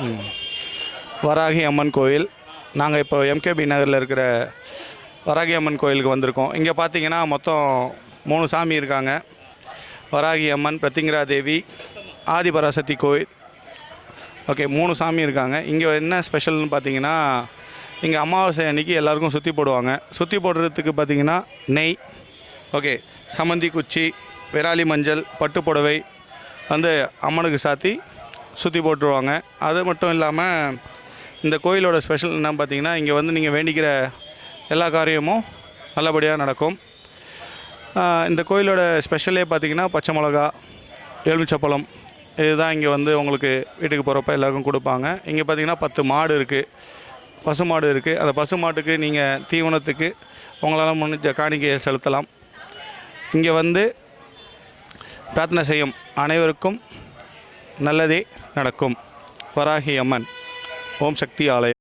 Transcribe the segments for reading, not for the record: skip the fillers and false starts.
ம். வராகி அம்மன் கோயில். நாங்கள் இப்போ எம்கேபி நகரில் இருக்கிற வராகி அம்மன் கோயிலுக்கு வந்திருக்கோம். இங்கே பார்த்தீங்கன்னா மொத்தம் 3 சாமி இருக்காங்க. வராகி அம்மன், பிரத்திங்கரா தேவி, ஆதிபராசக்தி கோயில். ஓகே, 3 சாமி இருக்காங்க. இங்கே என்ன ஸ்பெஷல்னு பார்த்தீங்கன்னா, இங்கே அமாவாசை அன்றைக்கி எல்லாருக்கும் சுற்றி போடுவாங்க. சுற்றி போடுறதுக்கு பார்த்தீங்கன்னா நெய், ஓகே, சமந்தி குச்சி, விராலி மஞ்சள், பட்டு புடவை வந்து அம்மனுக்கு சாத்தி சுற்றி போட்டுருவாங்க. அது மட்டும் இல்லாமல் இந்த கோயிலோட ஸ்பெஷல் என்ன பார்த்தீங்கன்னா, இங்கே வந்து நீங்கள் வேண்டிக்கிற எல்லா காரியமும் நல்லபடியாக நடக்கும். இந்த கோயிலோட ஸ்பெஷலே பார்த்தீங்கன்னா பச்சை மிளகா, எலுமிச்சப்பழம், இதுதான் இங்கே வந்து உங்களுக்கு வீட்டுக்கு போகிறப்ப எல்லாருக்கும் கொடுப்பாங்க. இங்கே பார்த்தீங்கன்னா 10 மாடு இருக்குது, பசு மாடு இருக்குது. அந்த பசு மாட்டுக்கு நீங்கள் தீவனத்துக்கு உங்களால் முடிஞ்ச காணிக்கையை செலுத்தலாம். இங்கே வந்து பிரார்த்தனை செய்யும் அனைவருக்கும் நல்லதே நடக்கும். வராகி அம்மன் ஓம் சக்தி ஆலயம்.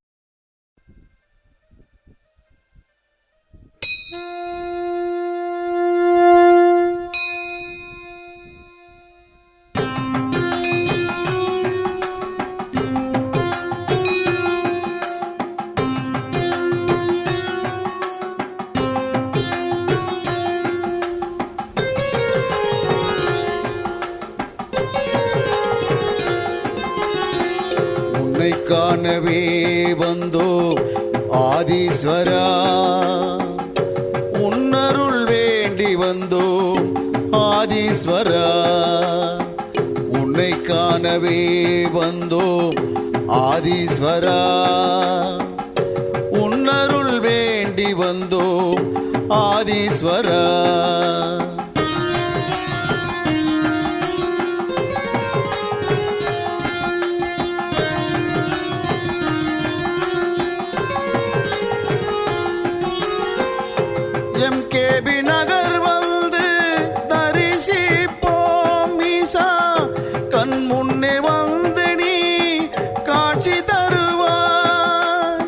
காணவே வந்தோ ஆதீஸ்வரா, உன்னருள் வேண்டி வந்தோ ஆதீஸ்வரா, உன்னை காணவே வந்தோ ஆதீஸ்வரா, உன்னருள் வேண்டி வந்தோ ஆதீஸ்வரா. எம்கேபி நகர் வந்து தரிசிப்போம் ஈசா, கண் முன்னே வந்து நீ காட்சி தருவாய்,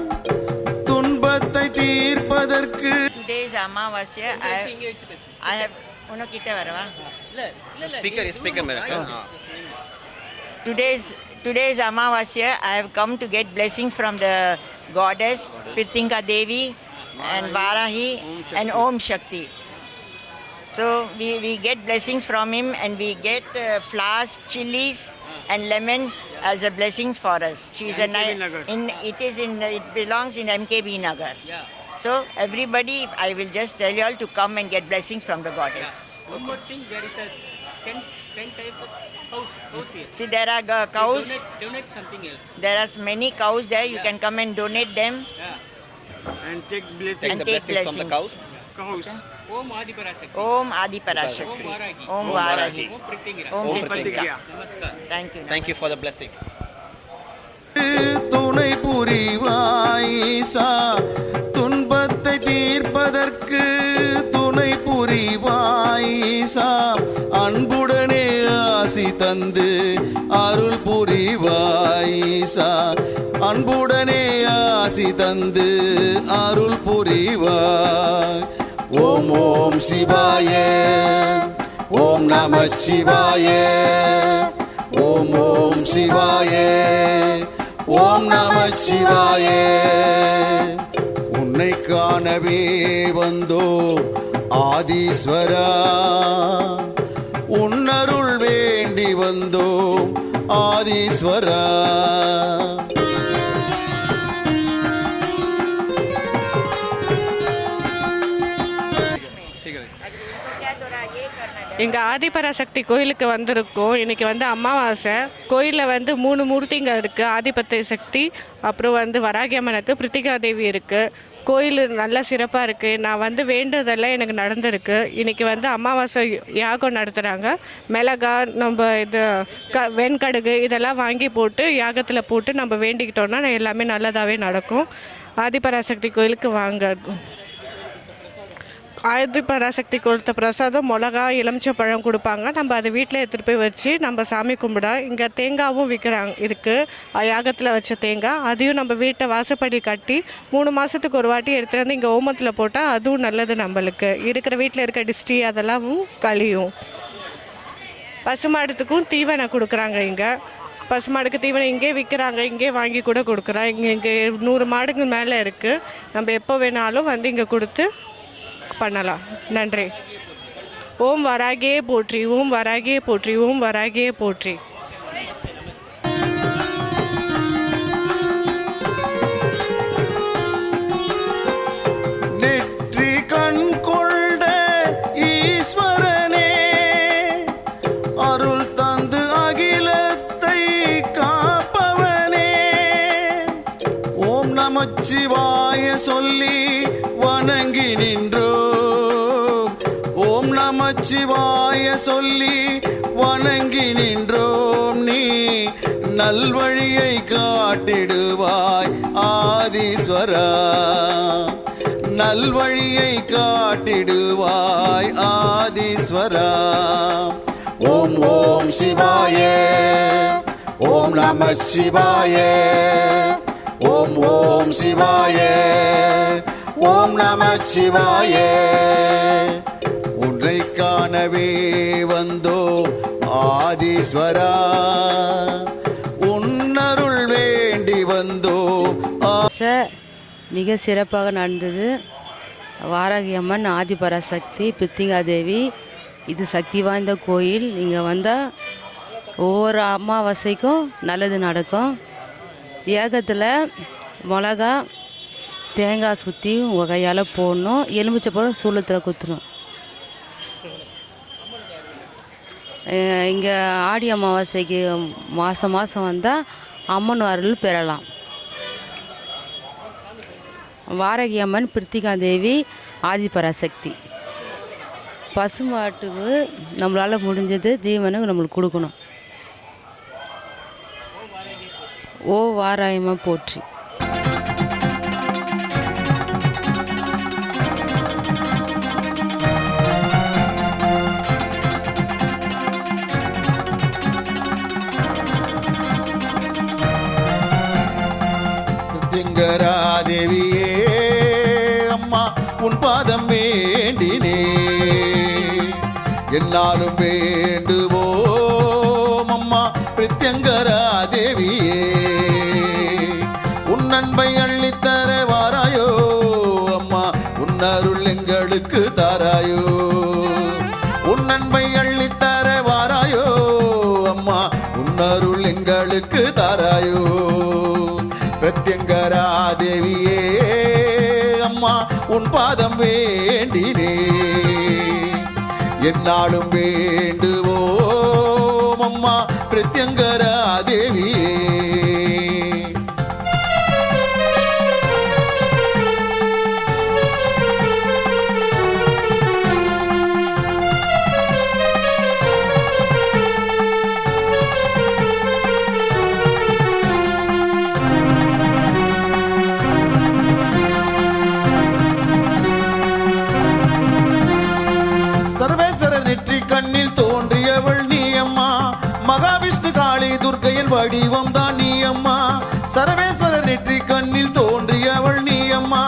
துன்பத்தை தீர்ப்பதற்கு. Today's Amavasya, I have uno kitta varava. Speaker Today's Amavasya, I have come to get blessings from the goddess Pritinka Devi and Varahi and Om Shakti. So we get blessings from him, and we get flowers, chilies and lemon as a blessings for us. She's it belongs in MKB Nagar. Yeah. So everybody, I will just tell you all to come and get blessings from the goddess. One more thing, there is a 10 type of house here. See, there are cows. Donate something else. There are many cows there. You can come and donate them. Yeah. And take blessing. And take blessings from the cows. Cows. Om Adi Parashakti. Om Adi Parashakti. Om Varahi. Om Varahi. Om Pritingira. Om Pritingira. Namaskar. Thank you. Thank you for the blessings. துணை புரிவாயிசா, துன்பத்தை தீர்ப்பதற்கு துணை புரிவாயிசா, அன்புடனே ஆசி தந்து அருள் புரிவாயிசா, அன்புடனே ஆசி தந்து அருள் புரிவாய். ஓம் ஓம் சிவாய, ஓம் நம சிவாய, ஓம் ஓம் சிவாய, ஓம் நம சிவாய. உன்னை காணவே வந்தோ ஆதீஸ்வரா, உன்னருள் வேண்டி வந்தோ ஆதீஸ்வரா. இங்கே ஆதிபராசக்தி கோயிலுக்கு வந்திருக்கோம். இன்றைக்கி வந்து அமாவாசை. கோயிலில் வந்து 3 மூர்த்திங்க இருக்குது. ஆதிபத்தை சக்தி, அப்புறம் வந்து வராகி அம்மனுக்கு பிரித்திகா தேவி இருக்குது. கோயில் நல்லா சிறப்பாக இருக்குது. நான் வந்து வேண்டுதெல்லாம் எனக்கு நடந்திருக்கு. இன்றைக்கி வந்து அமாவாசை யாகம் நடத்துகிறாங்க. மிளகா, நம்ம இது வெண்கடுகு இதெல்லாம் வாங்கி போட்டு யாகத்தில் போட்டு நம்ம வேண்டிக்கிட்டோன்னா எல்லாமே நல்லதாகவே நடக்கும். ஆதிபராசக்தி கோயிலுக்கு வாங்க. ஆதிபராசக்தி கொடுத்த பிரசாதம் மிளகா, எலுமிச்சப்பழம் கொடுப்பாங்க. நம்ம அதை வீட்டில் எடுத்துகிட்டு போய் வச்சு நம்ம சாமி கும்பிடா. இங்கே தேங்காவும் இருக்குது. யாகத்தில் வச்ச தேங்காய் அதையும் நம்ம வீட்டை வாசப்படி கட்டி 3 மாதத்துக்கு ஒரு வாட்டி எடுத்துகிட்டு வந்து இங்கே ஓமத்தில் போட்டால் அதுவும் நல்லது. நம்மளுக்கு இருக்கிற வீட்டில் இருக்க டிஸ்டி அதெல்லாம் கழியும். பசுமாடுத்துக்கும் தீவனம் கொடுக்குறாங்க. இங்கே பசுமாடுக்கு தீவனம் இங்கே விற்கிறாங்க, இங்கே வாங்கி கூட கொடுக்குறாங்க. இங்கே 100 மாடுக்கு மேலே இருக்குது. நம்ம எப்போ வேணாலும் வந்து இங்கே கொடுத்து பண்ணலாம். நன்றி. ஓம் வராகியே போற்றி, ஓம் வராகியே போற்றி, ஓம் வராகியே போற்றி. நெற்றி கண் கொண்ட ஈஸ்வரனே, அருள் தந்து அகிலத்தை காப்பவனே, ஓம் நமச்சிவாய சொல்லி வணங்கி நின்றோம், ஓம் நமச்சிவாய சொல்லி வணங்கி நின்றோம். நீ நல்வழியை காட்டிடுவாய் ஆதீஸ்வரா, நல்வழியை காட்டிடுவாய் ஆதீஸ்வரா. ஓம் ஓம் சிவாய, ஓம் நம சிவாய, ஓம் ஓம் சிவாய, ஓம் நம சிவாய. உன்னை காணவே வந்தோம் ஆதீஸ்வரா, உன்னருள் வேண்டி வந்தோம். மிக சிறப்பாக நடந்தது. வாராகி அம்மன், ஆதிபராசக்தி, பித்திங்காதேவி, இது சக்தி வாய்ந்த கோயில். இங்கே வந்தால் ஒவ்வொரு அமாவாசைக்கும் நல்லது நடக்கும். ஏகத்தில் மிளகா தேங்காய் சுற்றி உங்கள் கையால் போடணும், எலுமிச்சப்பழம் சூளத்தில் குத்துணும். இங்கே ஆடி அமாவாசைக்கு மாதம் மாதம் வந்தால் அம்மன் அருள் பெறலாம். வாராகி அம்மன், பிரித்திகாதேவி, ஆதிபராசக்தி. பசுமாட்டுக்கு நம்மளால் முடிஞ்சது தீவனை நம்மளுக்கு கொடுக்கணும். ஓ வாராயம்மா போற்றி. தேவியே அம்மா, உன் பாதம் வேண்டினே, என்னாலும் வேண்டுவோம் அம்மா பிரித்யங்கரா தேவியே. உன் அன்பை அள்ளித்தர வாராயோ அம்மா, உன் அருள் எங்களுக்கு தாராயோ. உன் அன்பை அள்ளித்தர வாராயோ அம்மா, உன் அருள் எங்களுக்கு தாராயோ. பிரத்யங்கரா தேவியே அம்மா, உன் பாதம் வேண்டினே, என்னாலும் வேண்டுவோம் அம்மா பிரத்யங்கரா தேவியே. சர்வேஸ்வரர் நெற்றி கண்ணில் தோன்றியவள் நீ அம்மா, மகாவிஷ்ணு காளி துர்க்கையின் வடிவம் தான் நீ அம்மா. சர்வேஸ்வரர் நெற்றி கண்ணில் தோன்றியவள் நீ அம்மா,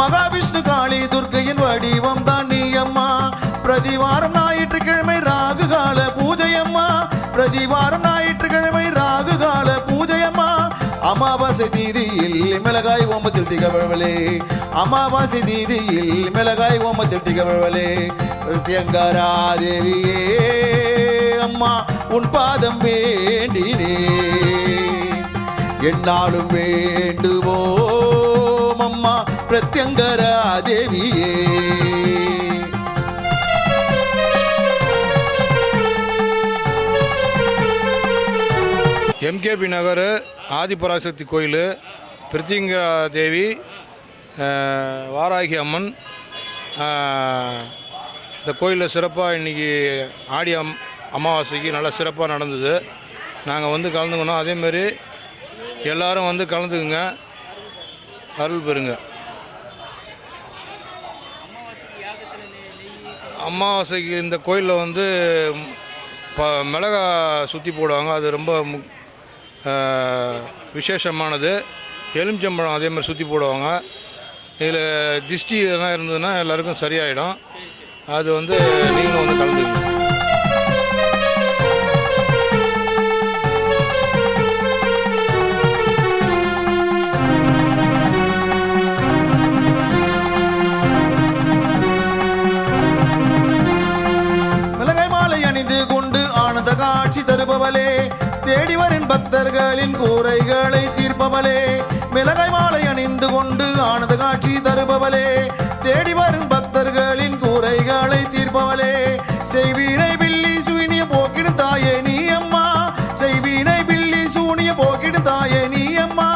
மகாவிஷ்ணு காளி துர்க்கையின் வடிவம் தான் நீ அம்மா. பிரதிவாரம் ஞாயிற்றுக்கிழமை ராகுகால பூஜையம்மா, பிரதிவாரம் ஞாயிற்றுக்கிழமை ராகுகால பூஜையம்மா. அமாவாசை தீதியில் மிளகாய் ஓமத்தில் திகழ்வளே, அமாவாசை தீதியில் மிளகாய் ஓமத்தில் திகழ்வளே. பிரத்யங்கரா தேவியே அம்மா, உன் பாதம் வேண்டினே, என்னாலும் வேண்டுவோம் அம்மா பிரத்யங்கரா தேவியே. எம்கேபி நகர் ஆதிபராசக்தி கோயில், பிரித்திங்கரா தேவி, வாராகி அம்மன். இந்த கோயிலில் சிறப்பாக இன்றைக்கி ஆடி அமாவாசைக்கு நல்லா சிறப்பாக நடந்தது. நாங்கள் வந்து கலந்துக்கணும். அதேமாரி எல்லோரும் வந்து கலந்துக்குங்க, அருள் பெறுங்க. அமாவாசைக்கு இந்த கோயிலில் வந்து மிளகா சுற்றி போடுவாங்க, அது ரொம்ப விசேஷமானது. எலுமிச்சம்பழம் அதே மாதிரி சுற்றி போடுவாங்க. இதில் திஷ்டி எதனா இருந்ததுன்னா எல்லாருக்கும் சரியாயிடும். அது வந்து நீங்களும் வந்து கலந்துக்கணும். தீர்ப்பவளே, தேடி வரும் பக்தர்களின் கூரைகளை தீர்ப்பவளே, மிளகாய் மாலை அணிந்து கொண்டு ஆனந்த காட்சி தருபவளே, தேடி வரும் பக்தர்களின் கூரைகளை தீர்ப்பவளே, செய்வீனை பில்லி சூனிய போக்கிடும் தாயே நீ அம்மா, செய்வீனை பில்லி சூனிய போக்கிடும் தாயே நீ அம்மா,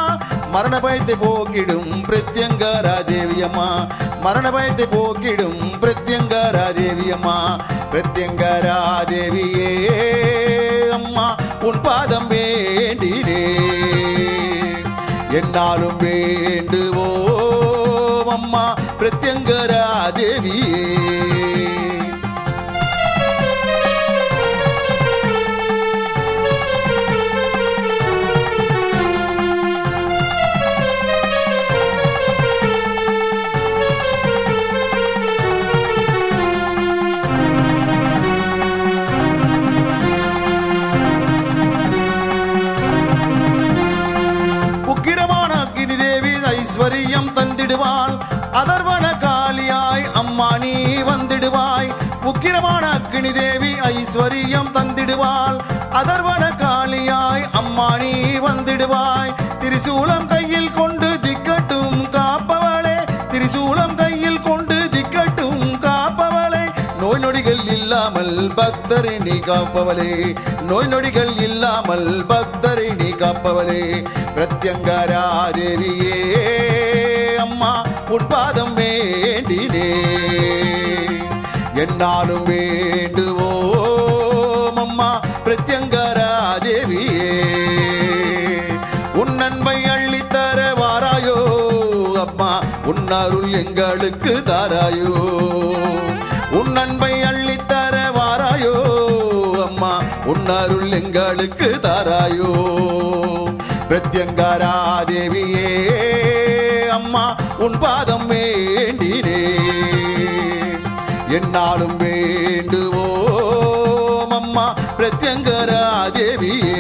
மரண பயத்தை போக்கிடும் பிரத்யங்கரா தேவியம்மா, மரண பயத்தை போக்கிடும் பிரத்யங்கரா தேவியம்மா, பிரத்யங்கரா தேவியே அம்மா உன் பாதம் வேண்டினே, என்னாலும் வேண்டுவோம் அம்மா பிரத்யங்கரா தேவியே. ஐஸ்வரியம் தந்திடுவாள் அதர்வன காளியாய் அம்மா நீ வந்திடுவாய், உக்கிரமான அக்னி தேவி ஐஸ்வரியம் தந்திடுவாள் அதர்வன காளியாய் அம்மா நீ வந்திடுவாய், திரிசூலம் கையில் கொண்டு திக்கட்டும் காப்பவளே, திரிசூலம் கையில் கொண்டு திக்கட்டும் காப்பவளே, நோய் நொடிகள் இல்லாமல் பக்தரை நீ காப்பவளே, நோய் நொடிகள் இல்லாமல் பக்தரை நீ காப்பவளே, பிரத்யங்கரா தேவியே அம்மா உன் பாதம் வேண்டினே, என்னாலும் வேண்டுவோம் அம்மா பிரத்யங்கரா தேவியே. உன் அன்பை அள்ளித்தர வாராயோ அம்மா, உன் அருள் எங்களுக்கு தாராயோ, உன் அன்பை அள்ளித்தர வாராயோ அம்மா, உன் அருள் எங்களுக்கு தாராயோ, பிரத்யங்கரா தேவியே அம்மா உன் பாதம் வேண்டினே, என்னாலும் வேண்டுவோம் அம்மா பிரத்யங்கரா தேவியே.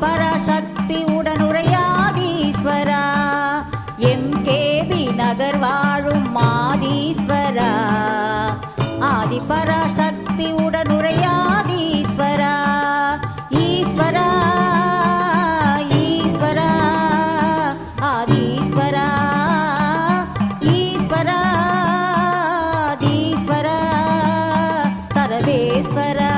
பராசக்தி உடனுரையாதீஸ்வரா, எம்கேபி நகர் வாழும் மாதீஸ்வரா, ஆதி பராசக்தி உடனுரையாதீஸ்வரா, ஈஸ்வரா ஈஸ்வரா ஆதீஸ்வரா, ஈஸ்வரா ஆதீஸ்வரா சர்வேஸ்வரா.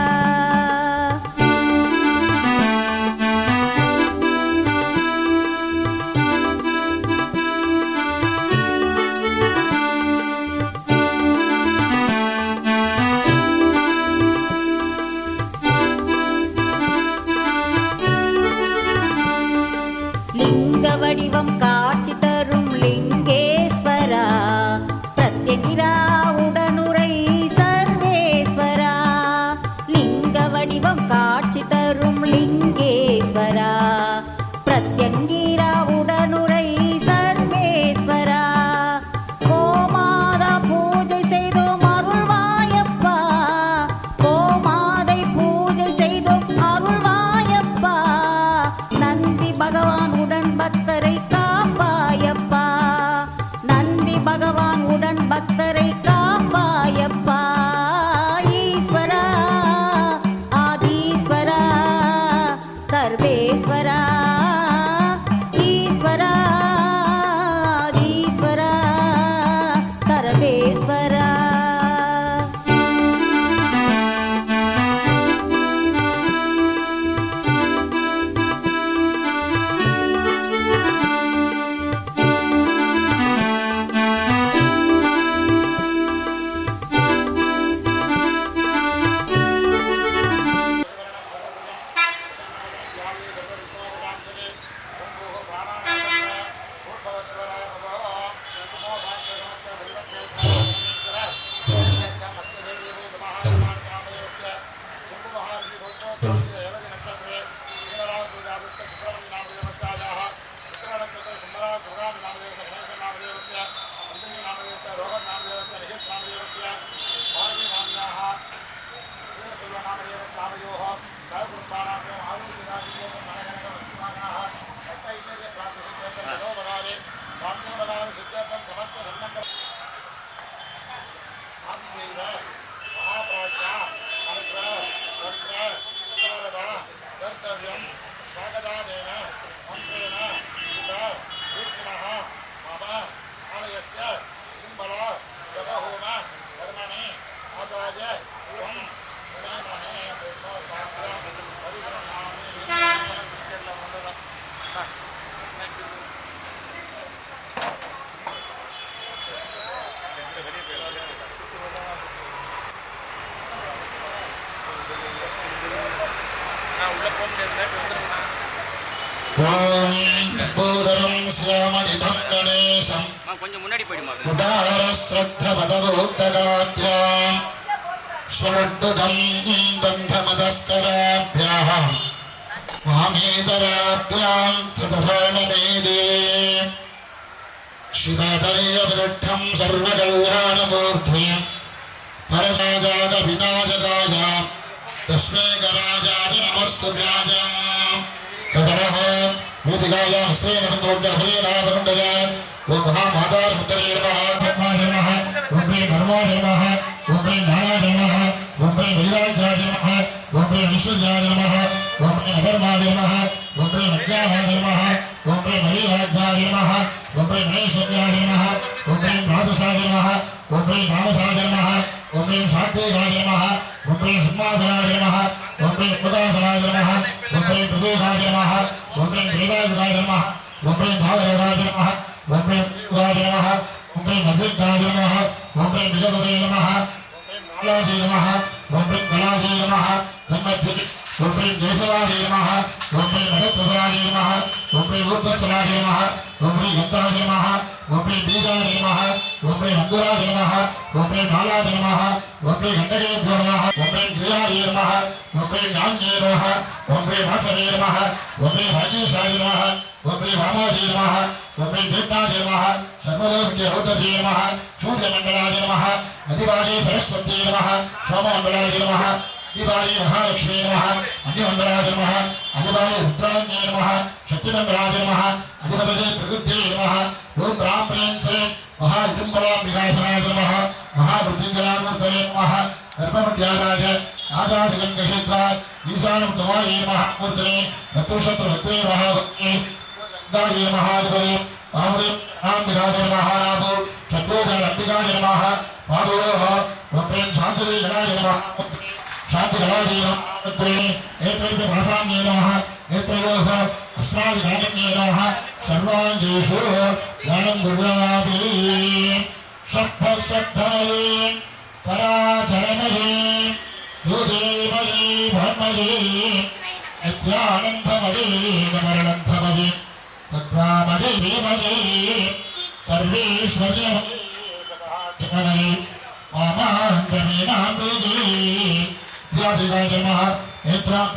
பூதரம் சியாமணிபம் கணேசம் கொஞ்சம் முன்னாடி போயிடுமா உதாரஸ்ரத்தபதபோக்தகாப்யாம் ஸ்வனுட்டுதம் பந்தமதஸ்கராப்யாம் வாமேதராப்யாம் தததானமேதே சிவதரியவிருட்டம் சர்வகல்யாணமூர்த்தியம் பரசாஜாத விநாயகாய தஸ்மை கராஜாய நமஸ்து வியாஜாம் ததரஹ மூதிகாய ஹஸ்தேன சந்தோக்தபேனாபகண்டய ஓம் மகாமாதார் முத்தரே நமஹ பத்மாய நமஹ ஓம் ப்ரீம் பரமாய நமஹ ஓம் ப்ரீம் ஞானாய நமஹ ஓம் ப்ரீம் வைராக்யாய நமஹ ஓம் ப்ரீம் ஐஸ்வர்யாய நமஹ ஓம் ப்ரீம் அதர்மாய நமஹ ஓம் ப்ரீம் அஜ்ஞானாய நமஹ ஓம் ப்ரீம் வைராக்யாய நமஹ ஓம் ப்ரீம் ஐஸ்வர்யாய நமஹ ஓம் ப்ரீம் ராஜசாய நமஹ ஓம் ப்ரீம் ராமசாய நமஹ ஓம் ப்ரீம் சாத்விகாய நமஹ ஓம் ப்ரீம் சிம்மாசனாய நமஹ ஓம் ப்ரீம் உதாசனாய நமஹ ஓம் ப்ரீம் பிரதோகாய நமஹ ஓம் ப்ரீம் வேதாயுகாய நமஹ ஓம் ப்ரீம் பாவயோகாய நமஹ ஓம் ப்ரீம் உகாய நமஹ ஓம் ப்ரீம் அத்வைதாய நமஹ ஓம் ப்ரீம் விஜயதே நமஹ ஓம் ப்ரீம் காலாஜே நமஹ ஓம் ப்ரீம் கலாஜே நமஹ தம்மத்ரி ஓம் ப்ரீம் கேசவாஜே நமஹ ஓம் ப்ரீம் மதத்வராஜே நமஹ ஓம் ப்ரீம் ஊர்த்வத்சலாஜே நமஹ ஓம் ப்ரீம் கந்தாஜே நமஹ ஓம் ப்ரீம் பீஜாஜே நமஹ ஓம் ப்ரீம் அங்குராஜே நமஹ ஓம் ப்ரீம் நாலாஜே நமஹ ஓம் ப்ரீம் கண்டகேப்யோ நமஹ ஓம் ப்ரீம் கிரியாஜே நமஹ ஓம் ப்ரீம் ஞான்யே நமஹ ஓம் ப்ரீம் வாசவே நமஹ ஓம் ப்ரீம் ராஜேஷாய நமஹ ஓம் ப்ரீம் ராமாஜே நமஹ ஓம் ப்ரீம் தேவதாஜே நமஹ சர்வதோவித்ய ரௌதஜே நமஹ சூரியமண்டலாஜே நமஹ அதிவாஜே சரஸ்வத்யே நமஹ சோமமண்டலாஜே நமஹ அதிவாஜே மகாலக்ஷ்மீ நமஹ அன்யமண்டலாஜே நமஹ அதிவாஜே ருத்ராண்யே நமஹ சக்திமண்டலாஜே நமஹ அதிபதஜே பிரகிருத்யே நமஹ ஓம் ராம் ப்ரீம் ஸ்ரீம் महाविडम्बराम्बिकासनाय नमः महावृद्धिङ्गलामूर्तये नमः गर्भमध्यादाय आजादिगङ्गहेत्रात् ईशानमुत्तमाये महामूर्तये नतुशत्रभक्ते महाभक्ते दाये महाधिपते वामदेवाम्बिकाय नमः नामो षड्भुजाम्बिकाय नमः पादोः वप्रें शान्तिगणाय नमः शान्तिगणाय नमः नेत्रैः भासाम्ये नमः नेत्रयोः अस्माभिगामन्ये नमः सर्वाङ्गेषु ज्ञानं गुरुवापि शक्तसद्धमये पराचरमये ज्योतिमये ब्रह्मये अज्ञानन्दमये गमरणन्दमये तत्त्वामये धीमये सर्वेश्वर्यमये जगमये मामान्तमीनाम्बिके व्याधिकाय नमः नेत्राय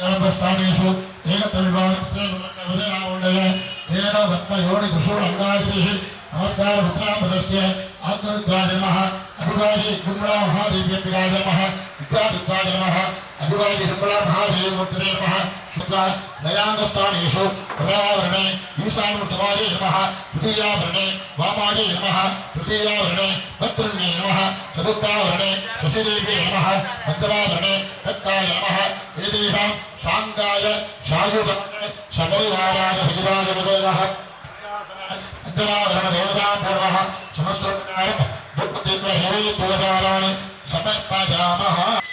नमः स्थानेषु नमस्कार पुत्रामृतस्य आत्मविद्वाय नमः अधिवादी गुरुमला महादेव्यम्बिकाय नमः विद्यादित्वाय नमः अधिवादी गुरुमला महादेवमूर्तये नमः शुक्ला नयाङ्गस्थानेषु प्रथमावरणे ईशानमुत्तमाये नमः तृतीयावरणे वामाये नमः तृतीयावरणे भद्रण्ये नमः चतुर्थावरणे शशिदेव्ये नमः पञ्चमावरणे दत्ताय नमः वेदेषां शाङ्गाय शायुधाय सपरिवाराय हरिवाय नमः देवतापूर्वः समस्तोपचारः समर्पयामः।